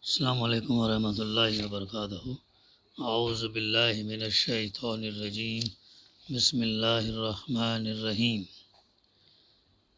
السلام علیکم ورحمۃ اللہ وبرکاتہ۔ اعوذ باللہ من الشیطان الرجیم، بسم اللہ الرحمن الرحیم۔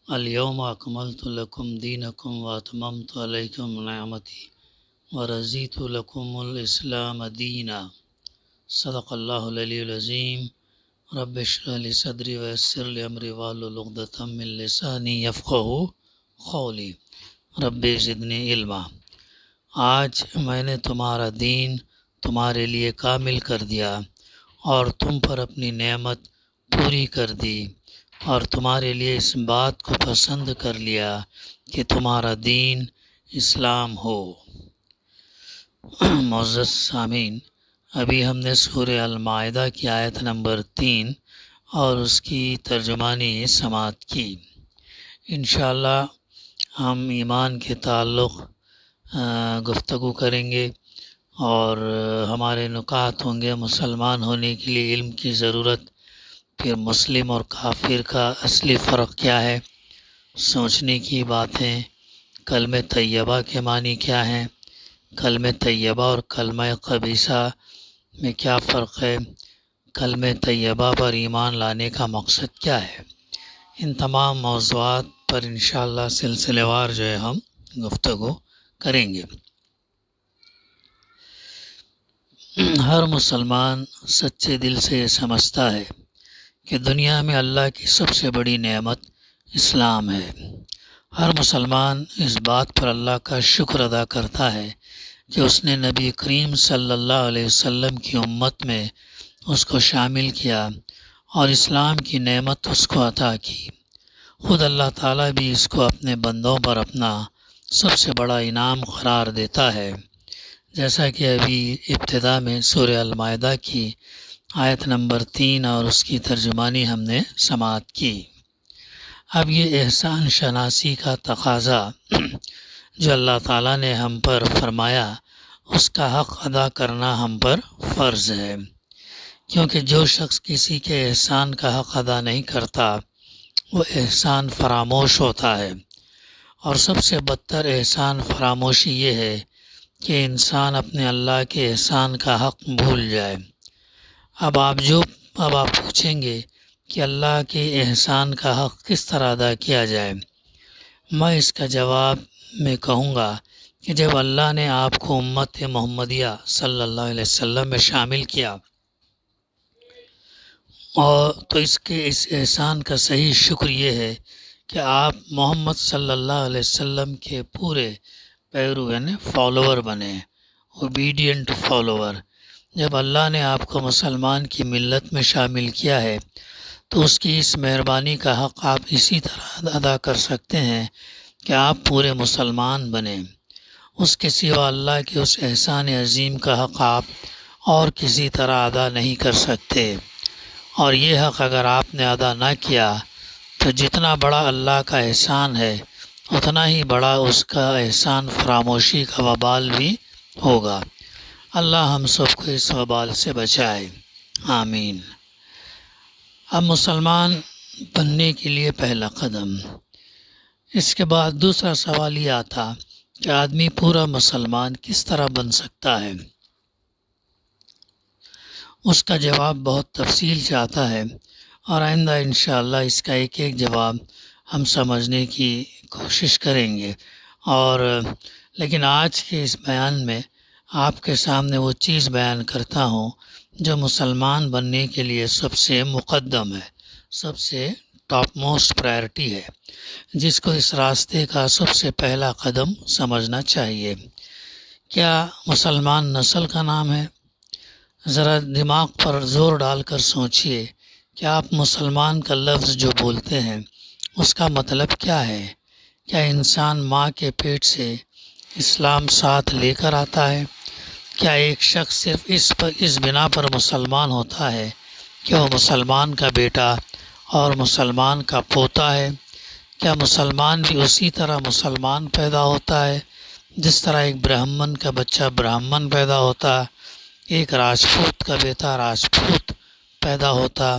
الیوم اکملت لکم دینکم واتممت علیکم نعمتی ورضیت لکم الاسلام دینا۔ صدق اللہ العلی العظیم۔ رب اشرح لی صدری ویسر لی امری واحلل عقدۃ من لسانی یفقہوا قولی، رب زدنی علما۔ آج میں نے تمہارا دین تمہارے لیے کامل کر دیا اور تم پر اپنی نعمت پوری کر دی، اور تمہارے لیے اس بات کو پسند کر لیا کہ تمہارا دین اسلام ہو۔ معزز سامعین، ابھی ہم نے سورہ المائدہ کی آیت نمبر 3 اور اس کی ترجمانی سماعت کی۔ انشاءاللہ ہم ایمان کے تعلق گفتگو کریں گے اور ہمارے نکات ہوں گے مسلمان ہونے کے لیے علم کی ضرورت، پھر مسلم اور کافر کا اصلی فرق کیا ہے، سوچنے کی باتیں، کلمہ طیبہ کے معنی کیا ہیں، کلمہ طیبہ اور کلمہ خبیثہ میں کیا فرق ہے، کلمہ طیبہ پر ایمان لانے کا مقصد کیا ہے۔ ان تمام موضوعات پر انشاءاللہ سلسلے وار جو ہے ہم گفتگو کریں گے۔ ہر مسلمان سچے دل سے یہ سمجھتا ہے کہ دنیا میں اللہ کی سب سے بڑی نعمت اسلام ہے۔ ہر مسلمان اس بات پر اللہ کا شکر ادا کرتا ہے کہ اس نے نبی کریم صلی اللہ علیہ وسلم کی امت میں اس کو شامل کیا اور اسلام کی نعمت اس کو عطا کی۔ خود اللہ تعالیٰ بھی اس کو اپنے بندوں پر اپنا سب سے بڑا انعام قرار دیتا ہے، جیسا کہ ابھی ابتدا میں سورہ المائدہ کی آیت نمبر 3 اور اس کی ترجمانی ہم نے سماعت کی۔ اب یہ احسان شناسی کا تقاضا جو اللہ تعالیٰ نے ہم پر فرمایا، اس کا حق ادا کرنا ہم پر فرض ہے، کیونکہ جو شخص کسی کے احسان کا حق ادا نہیں کرتا وہ احسان فراموش ہوتا ہے، اور سب سے بدتر احسان فراموشی یہ ہے کہ انسان اپنے اللہ کے احسان کا حق بھول جائے۔ اب آپ پوچھیں گے کہ اللہ کے احسان کا حق کس طرح ادا کیا جائے۔ میں اس کا جواب میں کہوں گا کہ جب اللہ نے آپ کو امت محمدیہ صلی اللہ علیہ وسلم میں شامل کیا اور تو اس احسان کا صحیح شکر یہ ہے کہ آپ محمد صلی اللہ علیہ وسلم کے پورے پیرو یعنی فالوور بنے، اوبیڈینٹ فالوور۔ جب اللہ نے آپ کو مسلمان کی ملت میں شامل کیا ہے تو اس کی اس مہربانی کا حق آپ اسی طرح ادا کر سکتے ہیں کہ آپ پورے مسلمان بنیں۔ اس کے سوا اللہ کے اس احسان عظیم کا حق آپ اور کسی طرح ادا نہیں کر سکتے، اور یہ حق اگر آپ نے ادا نہ کیا تو جتنا بڑا اللہ کا احسان ہے اتنا ہی بڑا اس کا احسان فراموشی کا وبال بھی ہوگا۔ اللہ ہم سب کو اس وبال سے بچائے، آمین۔ اب مسلمان بننے کے لیے پہلا قدم، اس کے بعد دوسرا سوال یہ آتا کہ آدمی پورا مسلمان کس طرح بن سکتا ہے۔ اس کا جواب بہت تفصیل سے آتا ہے اور آئندہ انشاءاللہ اس کا ایک ایک جواب ہم سمجھنے کی کوشش کریں گے، لیکن آج کے اس بیان میں آپ کے سامنے وہ چیز بیان کرتا ہوں جو مسلمان بننے کے لیے سب سے مقدم ہے، سب سے ٹاپ موسٹ پرائرٹی ہے، جس کو اس راستے کا سب سے پہلا قدم سمجھنا چاہیے۔ کیا مسلمان نسل کا نام ہے؟ ذرا دماغ پر زور ڈال کر سوچئے کہ آپ مسلمان کا لفظ جو بولتے ہیں اس کا مطلب کیا ہے؟ کیا انسان ماں کے پیٹ سے اسلام ساتھ لے کر آتا ہے؟ کیا ایک شخص صرف اس بنا پر مسلمان ہوتا ہے کہ وہ مسلمان کا بیٹا اور مسلمان کا پوتا ہے؟ کیا مسلمان بھی اسی طرح مسلمان پیدا ہوتا ہے جس طرح ایک برہمن کا بچہ برہمن پیدا ہوتا، ایک راجپوت کا بیٹا راجپوت پیدا ہوتا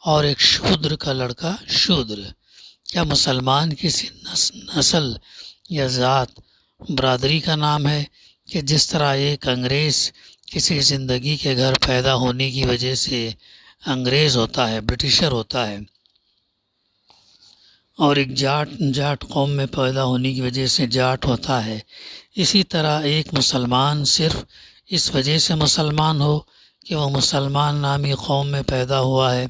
اور ایک شودر کا لڑکا شودر؟ کیا مسلمان کسی نسل یا ذات برادری کا نام ہے کہ جس طرح ایک انگریز کسی زندگی کے گھر پیدا ہونے کی وجہ سے انگریز ہوتا ہے، برٹشر ہوتا ہے، اور ایک جاٹ قوم میں پیدا ہونے کی وجہ سے جاٹ ہوتا ہے، اسی طرح ایک مسلمان صرف اس وجہ سے مسلمان ہو کہ وہ مسلمان نامی قوم میں پیدا ہوا ہے۔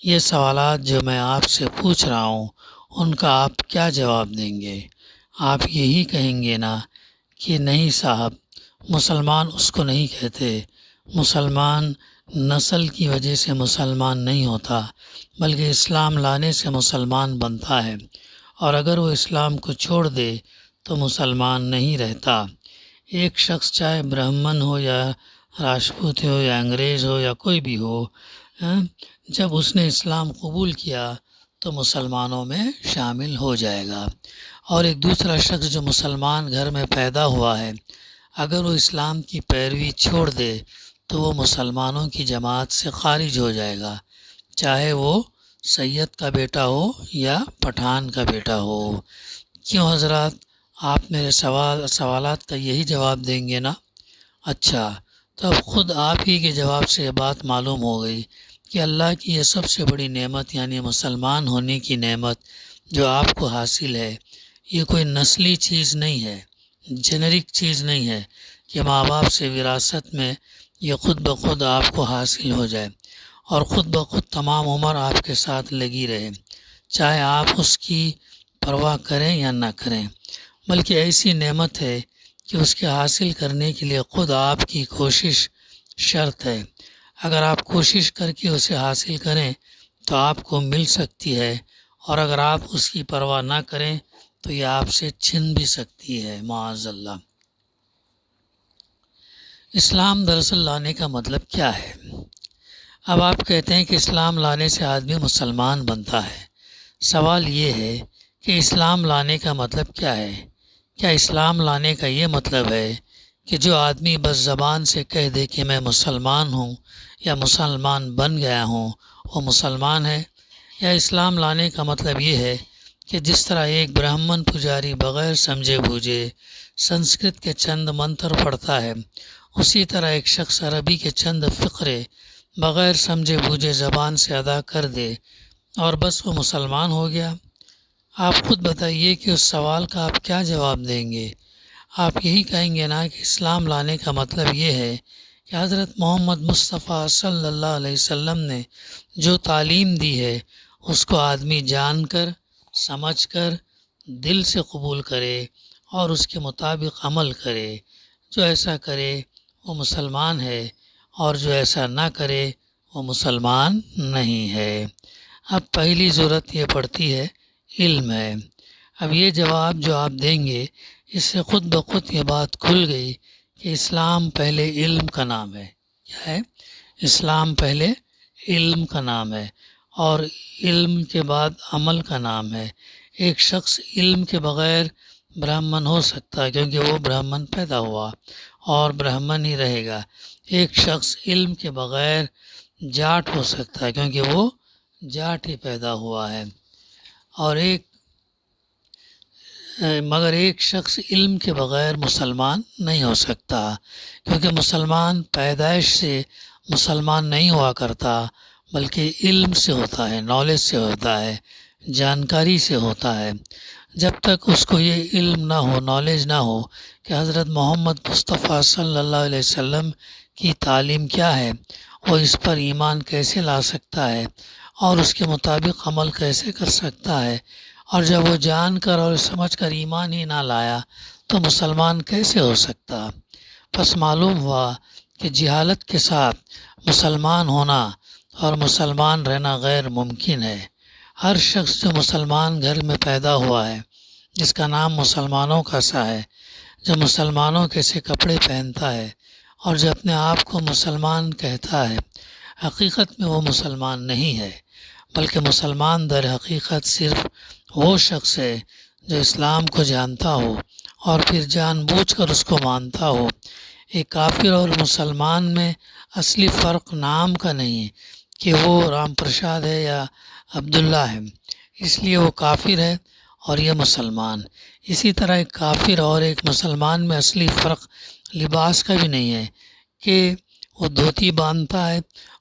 یہ سوالات جو میں آپ سے پوچھ رہا ہوں ان کا آپ کیا جواب دیں گے؟ آپ یہی کہیں گے نا کہ نہیں صاحب، مسلمان اس کو نہیں کہتے، مسلمان نسل کی وجہ سے مسلمان نہیں ہوتا بلکہ اسلام لانے سے مسلمان بنتا ہے، اور اگر وہ اسلام کو چھوڑ دے تو مسلمان نہیں رہتا۔ ایک شخص چاہے برہمن ہو یا راجپوت ہو یا انگریز ہو یا کوئی بھی ہو، جب اس نے اسلام قبول کیا تو مسلمانوں میں شامل ہو جائے گا۔ اور ایک دوسرا شخص جو مسلمان گھر میں پیدا ہوا ہے، اگر وہ اسلام کی پیروی چھوڑ دے تو وہ مسلمانوں کی جماعت سے خارج ہو جائے گا، چاہے وہ سید کا بیٹا ہو یا پٹھان کا بیٹا ہو۔ کیوں حضرات؟ آپ میرے سوالات کا یہی جواب دیں گے نا؟ اچھا، تو اب خود آپ ہی کے جواب سے یہ بات معلوم ہو گئی کہ اللہ کی یہ سب سے بڑی نعمت یعنی مسلمان ہونے کی نعمت جو آپ کو حاصل ہے، یہ کوئی نسلی چیز نہیں ہے، جنرک چیز نہیں ہے کہ ماں باپ سے وراثت میں یہ خود بخود آپ کو حاصل ہو جائے اور خود بخود تمام عمر آپ کے ساتھ لگی رہے، چاہے آپ اس کی پرواہ کریں یا نہ کریں، بلکہ ایسی نعمت ہے کہ اس کے حاصل کرنے کے لیے خود آپ کی کوشش شرط ہے۔ اگر آپ کوشش کر کے اسے حاصل کریں تو آپ کو مل سکتی ہے، اور اگر آپ اس کی پرواہ نہ کریں تو یہ آپ سے چھن بھی سکتی ہے، معاذ اللہ۔ اسلام دراصل لانے کا مطلب کیا ہے؟ اب آپ کہتے ہیں کہ اسلام لانے سے آدمی مسلمان بنتا ہے۔ سوال یہ ہے کہ اسلام لانے کا مطلب کیا ہے؟ کیا اسلام لانے کا یہ مطلب ہے کہ جو آدمی بس زبان سے کہہ دے کہ میں مسلمان ہوں یا مسلمان بن گیا ہوں وہ مسلمان ہے؟ یا اسلام لانے کا مطلب یہ ہے کہ جس طرح ایک برہمن پجاری بغیر سمجھے بوجھے سنسکرت کے چند منتر پڑھتا ہے، اسی طرح ایک شخص عربی کے چند فقرے بغیر سمجھے بوجھے زبان سے ادا کر دے اور بس وہ مسلمان ہو گیا؟ آپ خود بتائیے کہ اس سوال کا آپ کیا جواب دیں گے؟ آپ یہی کہیں گے نا کہ اسلام لانے کا مطلب یہ ہے کہ حضرت محمد مصطفیٰ صلی اللہ علیہ وسلم نے جو تعلیم دی ہے اس کو آدمی جان کر، سمجھ کر، دل سے قبول کرے اور اس کے مطابق عمل کرے۔ جو ایسا کرے وہ مسلمان ہے، اور جو ایسا نہ کرے وہ مسلمان نہیں ہے۔ اب پہلی ضرورت یہ پڑتی ہے علم ہے۔ اب یہ جواب جو آپ دیں گے اس سے خود بخود یہ بات کھل گئی کہ اسلام پہلے علم کا نام ہے۔ کیا ہے؟ اسلام پہلے علم کا نام ہے، اور علم کے بعد عمل کا نام ہے۔ ایک شخص علم کے بغیر برہمن ہو سکتا ہے کیونکہ وہ برہمن پیدا ہوا اور برہمن ہی رہے گا۔ ایک شخص علم کے بغیر جاٹ ہو سکتا ہے کیونکہ وہ جاٹ ہی پیدا ہوا ہے، اور مگر ایک شخص علم کے بغیر مسلمان نہیں ہو سکتا، کیونکہ مسلمان پیدائش سے مسلمان نہیں ہوا کرتا بلکہ علم سے ہوتا ہے، نالج سے ہوتا ہے، جانکاری سے ہوتا ہے۔ جب تک اس کو یہ علم نہ ہو، نالج نہ ہو کہ حضرت محمد مصطفیٰ صلی اللہ علیہ وسلم کی تعلیم کیا ہے، وہ اس پر ایمان کیسے لا سکتا ہے اور اس کے مطابق عمل کیسے کر سکتا ہے، اور جب وہ جان کر اور سمجھ کر ایمان ہی نہ لایا تو مسلمان کیسے ہو سکتا؟ پس معلوم ہوا کہ جہالت کے ساتھ مسلمان ہونا اور مسلمان رہنا غیر ممکن ہے۔ ہر شخص جو مسلمان گھر میں پیدا ہوا ہے، جس کا نام مسلمانوں کا سا ہے، جو مسلمانوں کے سے کپڑے پہنتا ہے اور جو اپنے آپ کو مسلمان کہتا ہے، حقیقت میں وہ مسلمان نہیں ہے، بلکہ مسلمان در حقیقت صرف وہ شخص ہے جو اسلام کو جانتا ہو اور پھر جان بوجھ کر اس کو مانتا ہو۔ ایک کافر اور مسلمان میں اصلی فرق نام کا نہیں ہے کہ وہ رام پرساد ہے یا عبداللہ ہے، اس لیے وہ کافر ہے اور یہ مسلمان. اسی طرح ایک کافر اور ایک مسلمان میں اصلی فرق لباس کا بھی نہیں ہے کہ وہ دھوتی باندھتا ہے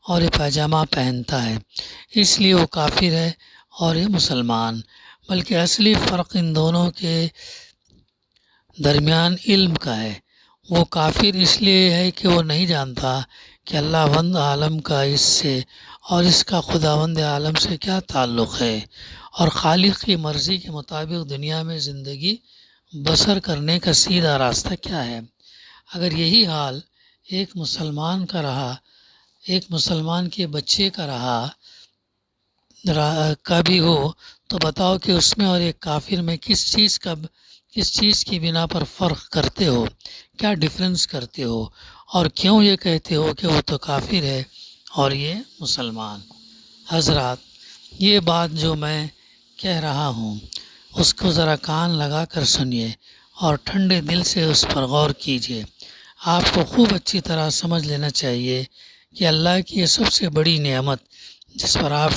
اور یہ پاجامہ پہنتا ہے اس لیے وہ کافر ہے اور یہ مسلمان، بلکہ اصلی فرق ان دونوں کے درمیان علم کا ہے. وہ کافر اس لیے ہے کہ وہ نہیں جانتا کہ اللہ وند عالم کا اس سے اور اس کا خداوند عالم سے کیا تعلق ہے اور خالق کی مرضی کے مطابق دنیا میں زندگی بسر کرنے کا سیدھا راستہ کیا ہے. اگر یہی حال ایک مسلمان کا رہا، ایک مسلمان کے بچے کا کا بھی ہو تو بتاؤ کہ اس میں اور ایک کافر میں کس چیز کی بنا پر فرق کرتے ہو، کیا ڈفرینس کرتے ہو اور کیوں یہ کہتے ہو کہ وہ تو کافر ہے اور یہ مسلمان. حضرات، یہ بات جو میں کہہ رہا ہوں اس کو ذرا کان لگا کر سنیے اور ٹھنڈے دل سے اس پر غور کیجیے. آپ کو خوب اچھی طرح سمجھ لینا چاہیے کہ اللہ کی یہ سب سے بڑی نعمت جس پر آپ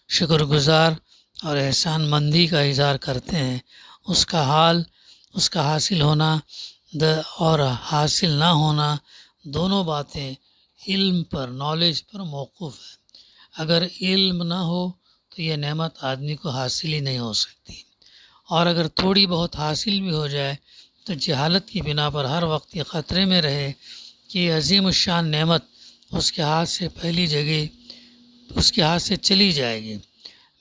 شکر گزار اور احسان مندی کا اظہار کرتے ہیں، اس کا حاصل ہونا اور حاصل نہ ہونا دونوں باتیں علم پر، نالج پر موقوف ہے. اگر علم نہ ہو تو یہ نعمت آدمی کو حاصل ہی نہیں ہو سکتی، اور اگر تھوڑی بہت حاصل بھی ہو جائے تو جہالت کی بنا پر ہر وقت یہ خطرے میں رہے کہ یہ عظیم الشان نعمت اس کے ہاتھ سے چلی جائے گی.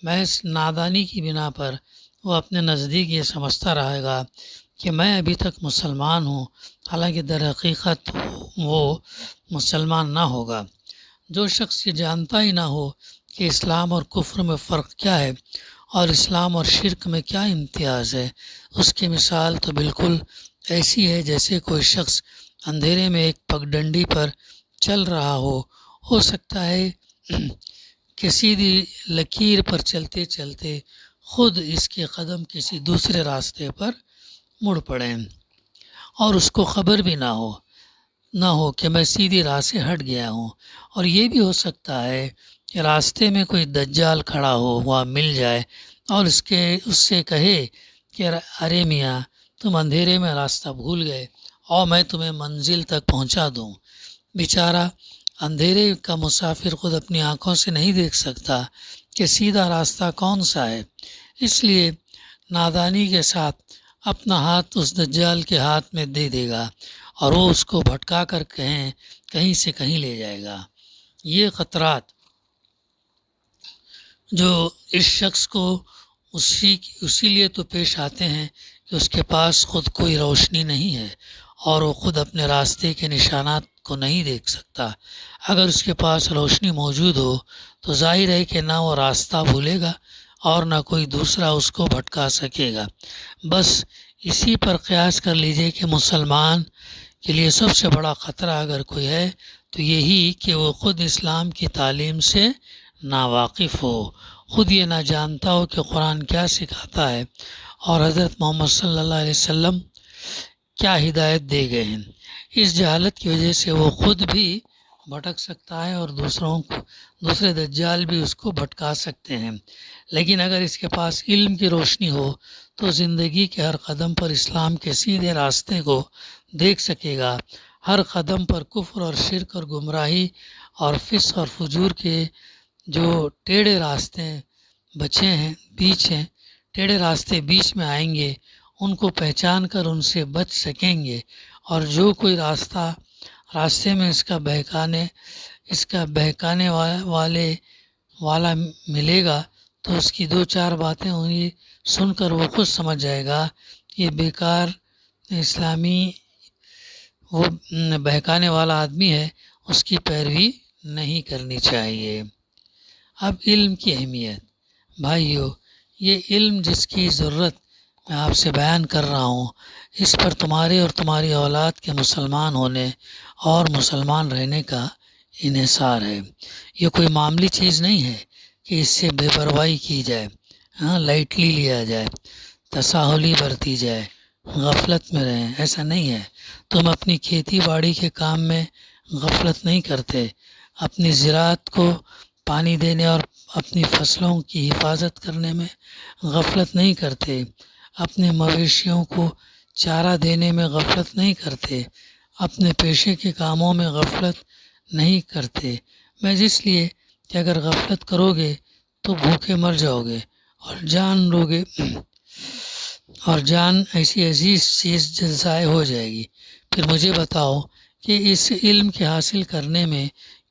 محض نادانی کی بنا پر وہ اپنے نزدیک یہ سمجھتا رہے گا کہ میں ابھی تک مسلمان ہوں، حالانکہ در حقیقت وہ مسلمان نہ ہوگا. جو شخص یہ جانتا ہی نہ ہو کہ اسلام اور کفر میں فرق کیا ہے اور اسلام اور شرک میں کیا امتیاز ہے، اس کی مثال تو بالکل ایسی ہے جیسے کوئی شخص اندھیرے میں ایک پگڈنڈی پر چل رہا ہو سکتا ہے کہ سیدھی لکیر پر چلتے چلتے خود اس کے قدم کسی دوسرے راستے پر مڑ پڑیں اور اس کو خبر بھی نہ ہو کہ میں سیدھی راہ سے ہٹ گیا ہوں. اور یہ بھی ہو سکتا ہے کہ راستے میں کوئی دجال کھڑا ہو، وہاں مل جائے اور اس سے کہے کہ ارے میاں، تم اندھیرے میں راستہ بھول گئے اور میں تمہیں منزل تک پہنچا دوں. بیچارہ اندھیرے کا مسافر خود اپنی آنکھوں سے نہیں دیکھ سکتا کہ سیدھا راستہ کون سا ہے، اس لیے نادانی کے ساتھ اپنا ہاتھ اس دجال کے ہاتھ میں دے دے گا اور وہ اس کو بھٹکا کر کہیں سے کہیں لے جائے گا. یہ خطرات جو اس شخص کو اسی لیے تو پیش آتے ہیں کہ اس کے پاس خود کوئی روشنی نہیں ہے اور وہ خود اپنے راستے کے نشانات کو نہیں دیکھ سکتا. اگر اس کے پاس روشنی موجود ہو تو ظاہر ہے کہ نہ وہ راستہ بھولے گا اور نہ کوئی دوسرا اس کو بھٹکا سکے گا. بس اسی پر قیاس کر لیجئے کہ مسلمان کے لیے سب سے بڑا خطرہ اگر کوئی ہے تو یہی کہ وہ خود اسلام کی تعلیم سے ناواقف ہو، خود یہ نہ جانتا ہو کہ قرآن کیا سکھاتا ہے اور حضرت محمد صلی اللہ علیہ وسلم کیا ہدایت دے گئے ہیں. اس جہالت کی وجہ سے وہ خود بھی بھٹک سکتا ہے اور دوسرے دجال بھی اس کو بھٹکا سکتے ہیں. لیکن اگر اس کے پاس علم کی روشنی ہو تو زندگی کے ہر قدم پر اسلام کے سیدھے راستے کو دیکھ سکے گا. ہر قدم پر کفر اور شرک اور گمراہی اور فسق اور فجور کے جو ٹیڑھے راستے ٹیڑھے راستے بیچ میں آئیں گے ان کو پہچان کر ان سے بچ سکیں گے. اور جو کوئی راستے میں اس کا بہکانے والا ملے گا تو اس کی دو چار باتیں انہیں سن کر وہ خود سمجھ جائے گا کہ بیکار اسلامی وہ بہکانے والا آدمی ہے، اس کی پیروی نہیں کرنی چاہیے. اب علم کی اہمیت. بھائیو، یہ علم جس کی ضرورت میں آپ سے بیان کر رہا ہوں، اس پر تمہارے اور تمہاری اولاد کے مسلمان ہونے اور مسلمان رہنے کا انحصار ہے. یہ کوئی معمولی چیز نہیں ہے کہ اس سے بے پرواہی کی جائے، لائٹلی لیا جائے، تساہلی برتی جائے، غفلت میں رہیں. ایسا نہیں ہے. تم اپنی کھیتی باڑی کے کام میں غفلت نہیں کرتے، اپنی زراعت کو پانی دینے اور اپنی فصلوں کی حفاظت کرنے میں غفلت نہیں کرتے، اپنے مویشیوں کو چارہ دینے میں غفلت نہیں کرتے، اپنے پیشے کے کاموں میں غفلت نہیں کرتے، محض اس لیے کہ اگر غفلت کرو گے تو بھوکے مر جاؤ گے اور جان ایسی عزیز چیز ضائع ہو جائے گی۔ پھر مجھے بتاؤ کہ اس علم کے حاصل کرنے میں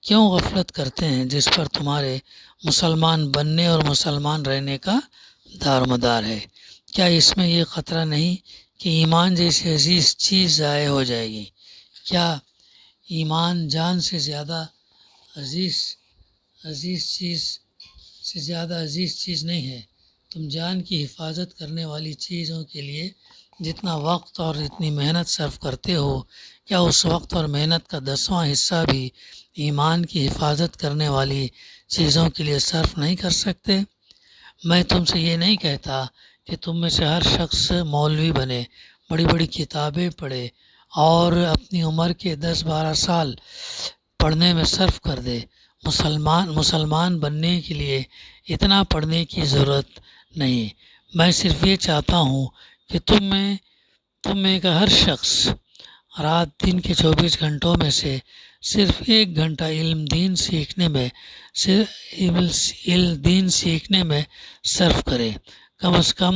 کیوں غفلت کرتے ہیں جس پر تمہارے مسلمان بننے اور مسلمان رہنے کا دار مدار ہے؟ کیا اس میں یہ خطرہ نہیں کہ ایمان جیسی عزیز چیز ضائع ہو جائے گی؟ کیا ایمان جان سے زیادہ عزیز چیز نہیں ہے؟ تم جان کی حفاظت کرنے والی چیزوں کے لیے جتنا وقت اور اتنی محنت صرف کرتے ہو، کیا اس وقت اور محنت کا 10واں حصہ بھی ایمان کی حفاظت کرنے والی چیزوں کے لیے صرف نہیں کر سکتے؟ میں تم سے یہ نہیں کہتا کہ تم میں سے ہر شخص مولوی بنے، بڑی بڑی کتابیں پڑھے اور اپنی عمر کے 10-12 سال پڑھنے میں صرف کر دے۔ مسلمان بننے کے لیے اتنا پڑھنے کی ضرورت نہیں۔ میں صرف یہ چاہتا ہوں کہ تم میں کا ہر شخص رات دن کے 24 گھنٹوں میں سے صرف 1 گھنٹہ دین سیکھنے میں صرف کرے۔ کم از کم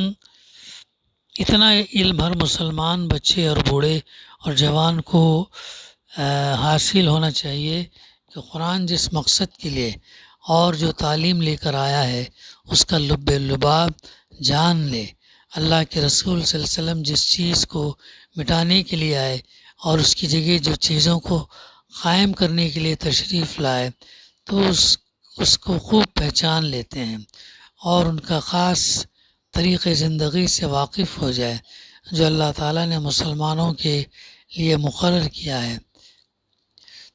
اتنا علم ہر مسلمان بچے اور بوڑھے اور جوان کو حاصل ہونا چاہیے کہ قرآن جس مقصد کے لیے اور جو تعلیم لے کر آیا ہے اس کا لب لباب جان لے۔ اللہ کے رسول صلی اللہ علیہ وسلم جس چیز کو مٹانے کے لیے آئے اور اس کی جگہ جو چیزوں کو قائم کرنے کے لیے تشریف لائے تو اس کو خوب پہچان لیتے ہیں اور ان کا خاص طریقے زندگی سے واقف ہو جائے جو اللہ تعالیٰ نے مسلمانوں کے لیے مقرر کیا ہے۔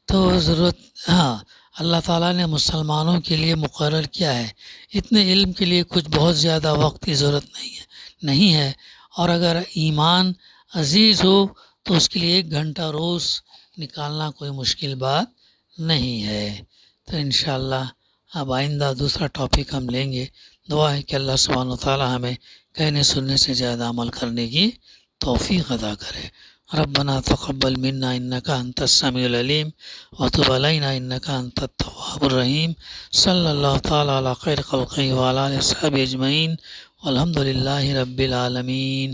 تو اللہ تعالیٰ نے مسلمانوں کے لیے مقرر کیا ہے۔ اتنے علم کے لیے کچھ بہت زیادہ وقت کی ضرورت نہیں ہے، اور اگر ایمان عزیز ہو تو اس کے لیے 1 گھنٹہ روز نکالنا کوئی مشکل بات نہیں ہے۔ تو انشاءاللہ اب آئندہ دوسرا ٹاپک ہم لیں گے۔ دعا ہے کہ اللہ سبحانہ وتعالی ہمیں کہنے سننے سے زیادہ عمل کرنے کی توفیق عطا کرے۔ ربنا تقبل منا انک انت السمیع العلیم وتب علینا انک انت التواب الرحیم۔ صلی اللہ تعالی علی خیر خلقہ وعلی آلہ وصحبہ اجمعین والحمد للہ رب العالمین۔